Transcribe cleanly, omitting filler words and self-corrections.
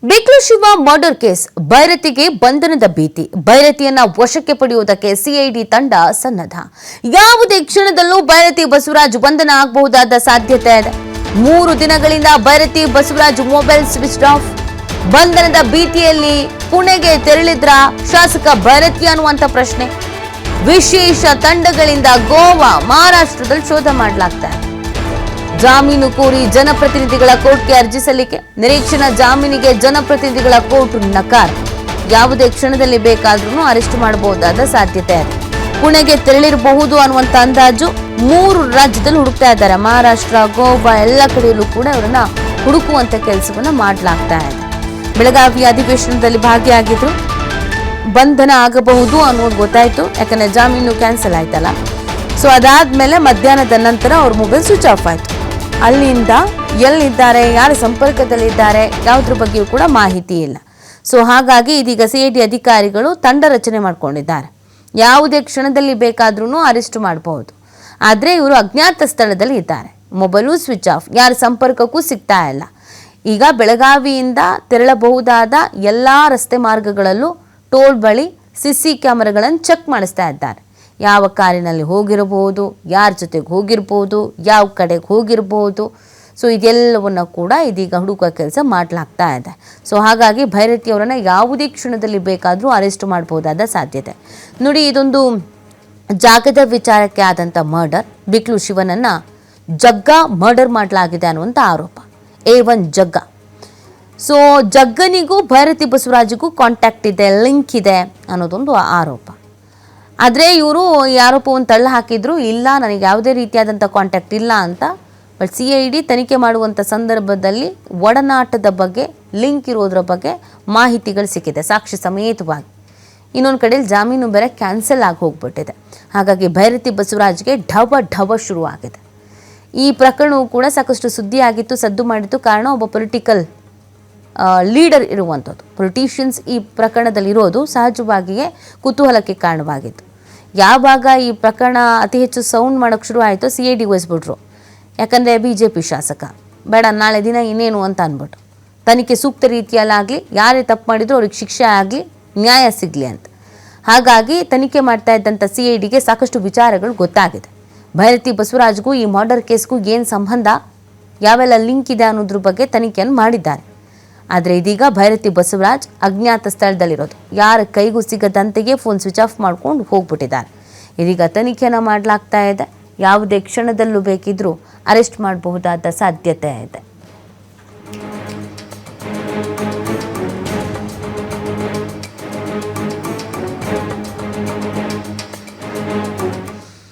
ಬಿಕ್ಲು Shiva murder case ಭೈರತಿಗೆ ಬಂಧನದ ಭೀತಿ. ಭೈರತಿಯನ್ನ ವಶಕ್ಕೆ ಪಡೆಯುವುದಕ್ಕೆ ಸಿಐಡಿ ತಂಡ ಸನ್ನದ್ಧ. ಯಾವುದೇ ಕ್ಷಣದಲ್ಲೂ ಭೈರತಿ ಬಸವರಾಜ್ ಬಂಧನ ಆಗಬಹುದಾದ ಸಾಧ್ಯತೆ ಇದೆ. 3 ದಿನಗಳಿಂದ Byrathi Basavaraj mobile switch off. ಬಂಧನದ ಭೀತಿಯಲ್ಲಿ ಪುಣೆಗೆ ತೆರಳಿದ್ರ ಶಾಸಕ ಭೈರತಿ ಅನ್ನುವಂತ ಪ್ರಶ್ನೆ. ವಿಶೇಷ ತಂಡಗಳಿಂದ ಗೋವಾ, ಮಹಾರಾಷ್ಟ್ರದಲ್ಲಿ ಶೋಧ ಮಾಡಲಾಗ್ತಾ ಇದೆ. ಜಾಮೀನು ಕೋರಿ ಜನಪ್ರತಿನಿಧಿಗಳ ಕೋರ್ಟ್ಗೆ ಅರ್ಜಿ ಸಲ್ಲಿಕೆ. ನಿರೀಕ್ಷಣಾ ಜಾಮೀನಿಗೆ ಜನಪ್ರತಿನಿಧಿಗಳ ಕೋರ್ಟ್ ನಕಾರ. ಯಾವುದೇ ಕ್ಷಣದಲ್ಲಿ ಬೇಕಾದ್ರೂ ಅರೆಸ್ಟ್ ಮಾಡಬಹುದಾದ ಸಾಧ್ಯತೆ ಇದೆ. ಪುಣೆಗೆ ತೆರಳಿರಬಹುದು ಅನ್ನುವಂತ ಅಂದಾಜು. 3 ರಾಜ್ಯದಲ್ಲಿ ಹುಡುಕ್ತಾ ಇದ್ದಾರೆ. ಮಹಾರಾಷ್ಟ್ರ, ಗೋವಾ ಎಲ್ಲ ಕಡೆಯಲ್ಲೂ ಕೂಡ ಅವರನ್ನ ಹುಡುಕುವಂತ ಕೆಲಸವನ್ನ ಮಾಡಲಾಗ್ತಾ ಇದೆ. ಬೆಳಗಾವಿ ಅಧಿವೇಶನದಲ್ಲಿ ಭಾಗಿಯಾಗಿದ್ರು. ಬಂಧನ ಆಗಬಹುದು ಅನ್ನೋದು ಗೊತ್ತಾಯ್ತು, ಯಾಕಂದ್ರೆ ಜಾಮೀನು ಕ್ಯಾನ್ಸಲ್ ಆಯ್ತಲ್ಲ. ಸೊ ಅದಾದ್ಮೇಲೆ ಮಧ್ಯಾಹ್ನದ ನಂತರ ಅವ್ರ ಮೊಬೈಲ್ ಸ್ವಿಚ್ ಆಫ್ ಆಯ್ತು. ಅಲ್ಲಿಂದ ಎಲ್ಲಿದ್ದಾರೆ, ಯಾರ ಸಂಪರ್ಕದಲ್ಲಿದ್ದಾರೆ, ಯಾವುದ್ರ ಬಗ್ಗೆಯೂ ಕೂಡ ಮಾಹಿತಿ ಇಲ್ಲ. ಸೊ ಹಾಗಾಗಿ ಇದೀಗ ಸಿಐಡಿ ಅಧಿಕಾರಿಗಳು ತಂಡ ರಚನೆ ಮಾಡ್ಕೊಂಡಿದ್ದಾರೆ. ಯಾವುದೇ ಕ್ಷಣದಲ್ಲಿ ಬೇಕಾದ್ರೂ ಅರೆಸ್ಟ್ ಮಾಡಬಹುದು. ಆದರೆ ಇವರು ಅಜ್ಞಾತ ಸ್ಥಳದಲ್ಲಿ ಇದ್ದಾರೆ. ಮೊಬೈಲು ಸ್ವಿಚ್ ಆಫ್, ಯಾರ ಸಂಪರ್ಕಕ್ಕೂ ಸಿಗ್ತಾ ಇಲ್ಲ. ಈಗ ಬೆಳಗಾವಿಯಿಂದ ತೆರಳಬಹುದಾದ ಎಲ್ಲ ರಸ್ತೆ ಮಾರ್ಗಗಳಲ್ಲೂ ಟೋಲ್ ಬಳಿ ಸಿಸಿ ಕ್ಯಾಮೆರಾಗಳನ್ನು ಚೆಕ್ ಮಾಡಿಸ್ತಾ ಇದ್ದಾರೆ. ಯಾವ ಕಾರಿನಲ್ಲಿ ಹೋಗಿರಬಹುದು, ಯಾರ ಜೊತೆಗೆ ಹೋಗಿರ್ಬೋದು, ಯಾವ ಕಡೆಗೆ ಹೋಗಿರ್ಬೋದು. ಸೊ ಇದೆಲ್ಲವನ್ನು ಕೂಡ ಇದೀಗ ಹುಡುಕುವ ಕೆಲಸ ಮಾಡಲಾಗ್ತಾ ಇದೆ. ಸೊ ಹಾಗಾಗಿ ಭೈರತಿ ಅವರನ್ನು ಯಾವುದೇ ಕ್ಷಣದಲ್ಲಿ ಬೇಕಾದರೂ ಅರೆಸ್ಟ್ ಮಾಡಬಹುದಾದ ಸಾಧ್ಯತೆ. ನೋಡಿ, ಇದೊಂದು ಜಾಗದ ವಿಚಾರಕ್ಕೆ ಆದಂಥ ಮರ್ಡರ್. ಬಿಕ್ಲು ಶಿವನನ್ನು ಜಗ್ಗ ಮರ್ಡರ್ ಮಾಡಲಾಗಿದೆ ಅನ್ನುವಂಥ ಆರೋಪ. A1 ಜಗ್ಗ. ಸೊ ಜಗ್ಗನಿಗೂ ಭೈರತಿ ಬಸವರಾಜಿಗೂ ಕಾಂಟ್ಯಾಕ್ಟ್ ಇದೆ, ಲಿಂಕ್ ಇದೆ ಅನ್ನೋದೊಂದು ಆರೋಪ. ಆದರೆ ಇವರು ಈ ಆರೋಪವನ್ನು ತಳ್ಳ ಹಾಕಿದ್ರು. ಇಲ್ಲ, ನನಗೆ ಯಾವುದೇ ರೀತಿಯಾದಂಥ ಕಾಂಟ್ಯಾಕ್ಟ್ ಇಲ್ಲ ಅಂತ. ಬಟ್ ಸಿಐಡಿ ತನಿಖೆ ಮಾಡುವಂಥ ಸಂದರ್ಭದಲ್ಲಿ ಒಡನಾಟದ ಬಗ್ಗೆ, ಲಿಂಕ್ ಇರೋದ್ರ ಬಗ್ಗೆ ಮಾಹಿತಿಗಳು ಸಿಕ್ಕಿದೆ, ಸಾಕ್ಷಿ ಸಮೇತವಾಗಿ. ಇನ್ನೊಂದು ಕಡೆಯಲ್ಲಿ ಜಾಮೀನು ಬೇರೆ ಕ್ಯಾನ್ಸಲ್ ಆಗಿ ಹೋಗ್ಬಿಟ್ಟಿದೆ. ಹಾಗಾಗಿ ಭೈರತಿ ಬಸವರಾಜ್ಗೆ ಢವ ಶುರುವಾಗಿದೆ. ಈ ಪ್ರಕರಣವು ಕೂಡ ಸಾಕಷ್ಟು ಸುದ್ದಿ ಆಗಿತ್ತು, ಸದ್ದು ಮಾಡಿತ್ತು. ಕಾರಣ ಒಬ್ಬ ಪೊಲಿಟಿಕಲ್ ಲೀಡರ್ ಇರುವಂಥದ್ದು. ಪೊಲಿಟಿಷಿಯನ್ಸ್ ಈ ಪ್ರಕರಣದಲ್ಲಿರೋದು ಸಹಜವಾಗಿಯೇ ಕುತೂಹಲಕ್ಕೆ ಕಾರಣವಾಗಿತ್ತು. ಯಾವಾಗ ಈ ಪ್ರಕರಣ ಅತಿ ಹೆಚ್ಚು ಸೌಂಡ್ ಮಾಡೋಕ್ಕೆ ಶುರು ಆಯಿತು, ಸಿಐಡಿ ವಹಿಸ್ಬಿಟ್ರು. ಯಾಕಂದರೆ BJP ಶಾಸಕ ಬೇಡ, ನಾಳೆ ದಿನ ಇನ್ನೇನು ಅಂತ ಅಂದ್ಬಿಟ್ಟು ತನಿಖೆ ಸೂಕ್ತ ರೀತಿಯಲ್ಲಾಗಲಿ, ಯಾರೇ ತಪ್ಪು ಮಾಡಿದ್ರು ಅವ್ರಿಗೆ ಶಿಕ್ಷೆ ಆಗಲಿ, ನ್ಯಾಯ ಸಿಗಲಿ ಅಂತ. ಹಾಗಾಗಿ ತನಿಖೆ ಮಾಡ್ತಾ ಇದ್ದಂಥ ಸಿಐಡಿಗೆ ಸಾಕಷ್ಟು ವಿಚಾರಗಳು ಗೊತ್ತಾಗಿದೆ. ಭೈರತಿ ಬಸವರಾಜ್ಗೂ ಈ ಮರ್ಡರ್ ಕೇಸ್ಗೂ ಏನು ಸಂಬಂಧ, ಯಾವೆಲ್ಲ ಲಿಂಕ್ ಇದೆ ಅನ್ನೋದ್ರ ಬಗ್ಗೆ ತನಿಖೆಯನ್ನು ಮಾಡಿದ್ದಾರೆ. ಆದರೆ ಇದೀಗ ಭೈರತಿ ಬಸವರಾಜ್ ಅಜ್ಞಾತ ಸ್ಥಳದಲ್ಲಿರೋದು, ಯಾರ ಕೈಗೂ ಸಿಗದಂತೆಯೇ ಫೋನ್ ಸ್ವಿಚ್ ಆಫ್ ಮಾಡ್ಕೊಂಡು ಹೋಗ್ಬಿಟ್ಟಿದ್ದಾರೆ. ಇದೀಗ ತನಿಖೆಯನ್ನು ಮಾಡಲಾಗ್ತಾ ಇದೆ. ಯಾವುದೇ ಕ್ಷಣದಲ್ಲೂ ಬೇಕಿದ್ರೂ ಅರೆಸ್ಟ್ ಮಾಡಬಹುದಾದ ಸಾಧ್ಯತೆ ಇದೆ.